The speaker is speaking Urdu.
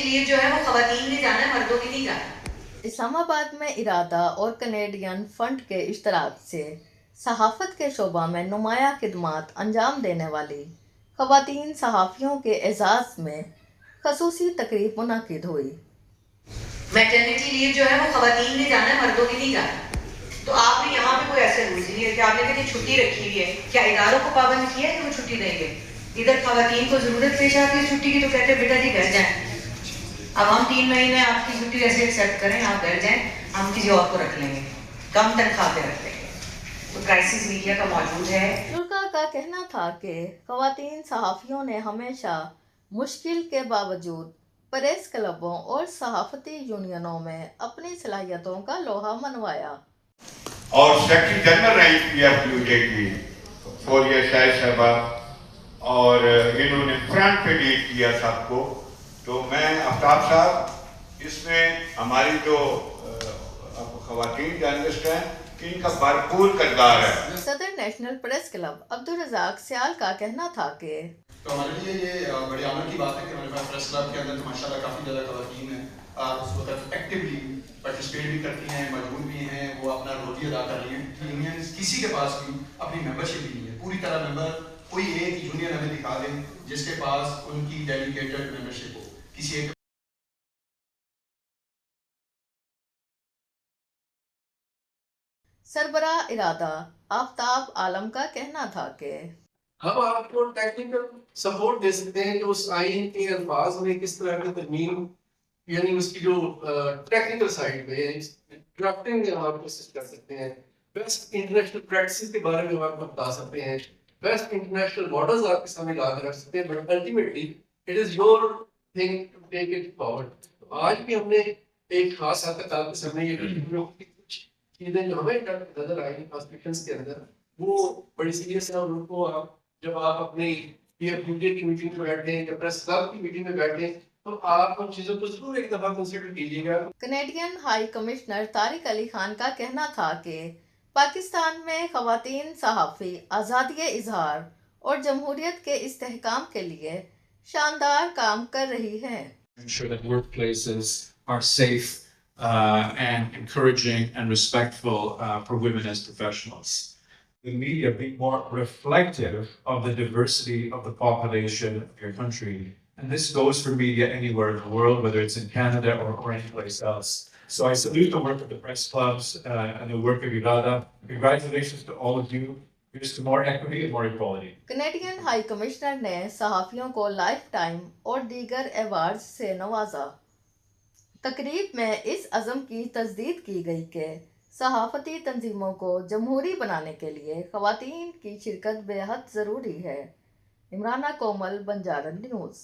لیے جو ہے وہ خواتین نے جانا ہے، مردوں کی نہیں جانا۔ اسلام آباد میں ارادہ اور کینیڈین فنڈ کے اشتراک سے صحافت کے شعبہ میں نمایاں خدمات انجام دینے والی خواتین صحافیوں کے اعزاز میں خصوصی تقریب منعقد ہوئی۔ میٹرنٹی لیو جو ہے وہ خواتین نے جانا ہے، مردوں کی نہیں جانا۔ تو آپ نے یہاں پہ کوئی ایسے رولز نہیں ہے کہ آپ نے کہتے چھٹی رکھی ہوئی ہے، کیا اداروں کو پابند کیا ہے کہ وہ چھٹی دیں گے؟ ادھر خواتین کو ضرورت پیش آتی ہے چھٹی کی تو کہتے ہیں بیٹا جی گھر جائیں، اب ہم 3 مہینے آپ کی چھٹی ایسے ایکسیپٹ کریں، آپ گھر جائیں، ہم کسی اور کو رکھ لیں گے، کم تنخواہ پہ رکھ لیں گے۔ تو کرائسس میڈیا کا موجود ہے۔ شرکا کا کہنا تھا کہ خواتین صحافیوں نے ہمیشہ مشکل کے باوجود پریس کلبوں اور صحافتی یونینوں میں اپنی صلاحیتوں کا لوہا منوایا۔ اور سیکرٹری جنرل رہی پی ایف یو جے کی فوزیہ شاہد صاحبہ، اور انہوں نے فرنٹ پہ لیڈ کیا سب کو۔ تو میں آفتاب صاحب، اس میں ہماری جو خواتین جرنلسٹ ہیں ان کا بھرپور کردار ہے۔ صدر نیشنل پریس کلب عبدالرزاق سیال کا کہنا تھا کہ تو ہمارے لیے یہ بڑی آنر کی بات ہے کہ ہمارے پاس پریس کلب کے اندر تو ماشاء اللہ کافی زیادہ خواتین ہیں، اس وقت ایکٹیولی پارٹیسپیٹ بھی کرتی ہیں، موجود بھی ہیں، وہ اپنا رول بھی ادا کر رہی ہیں۔ یونین کسی کے پاس بھی اپنی ممبرشپ بھی نہیں ہے، پوری طرح ممبر کوئی ایک یونین ہمیں دکھا دیں جس کے پاس ان کی ڈیلیگیٹڈ ممبرشپ ہو کسی ایک۔ سربراہ ارادہ آفتاب عالم کا کہنا تھا کہ ہم آپ کو ٹیکنیکل سپورٹ دے سکتے ہیں کہ اس آئین کے الفاظ میں کس طرح کی ترمیم، یعنی اس کی جو ٹیکنیکل سائڈ میں ڈرافٹنگ میں ہم آپ کو اسسٹ کر سکتے ہیں، بیسٹ انٹرنیشنل پریکٹسز کے بارے میں آپ کو بتا سکتے ہیں، بیسٹ انٹرنیشنل ماڈلز آپ کے سامنے لا کر رکھ سکتے ہیں، but ultimately it is your thing to take it forward. آج بھی ہم نے ایک خاص حد تک آپ کے سامنے یہ کچھ چیزیں جو ہمیں نظر آئی ہاسپٹلس کے اندر وہ بڑی سیریس ہے، اور ان کو آپ جب آپ اپنے کی میٹنگ میں بیٹھے ہیں یا پریس کلب کی میٹنگ میں بیٹھے ہیں تو آپ ان چیزوں کو ضرور ایک دفعہ کنسیڈر کیجیے گا۔ Canadian high commissioner Tariq Ali Khan کا کہنا تھا کہ پاکستان میں خواتین صحافی آزادی اظہار اور جمہوریت کے استحکام کے لیے شاندار کام کر رہی ہیں۔ Ensure that workplaces are safe and encouraging and respectful for women as professionals. The media be more reflective of the diversity of the population of your country. And this goes for media anywhere in the world, whether it's in Canada or any place else. So I salute the work of the press clubs and the work of Irada. Congratulations to all of you. Here's to more equity and more equality. Canadian high commissioner نے صحافیوں کو لائف ٹائم اور دیگر ایوارڈز سے نوازا۔ تقریب میں اس عزم کی تجدید کی گئی کہ صحافتی تنظیموں کو جمہوری بنانے کے لیے خواتین کی شرکت بے حد ضروری ہے۔ عمرانہ کومل، بنجارن نیوز۔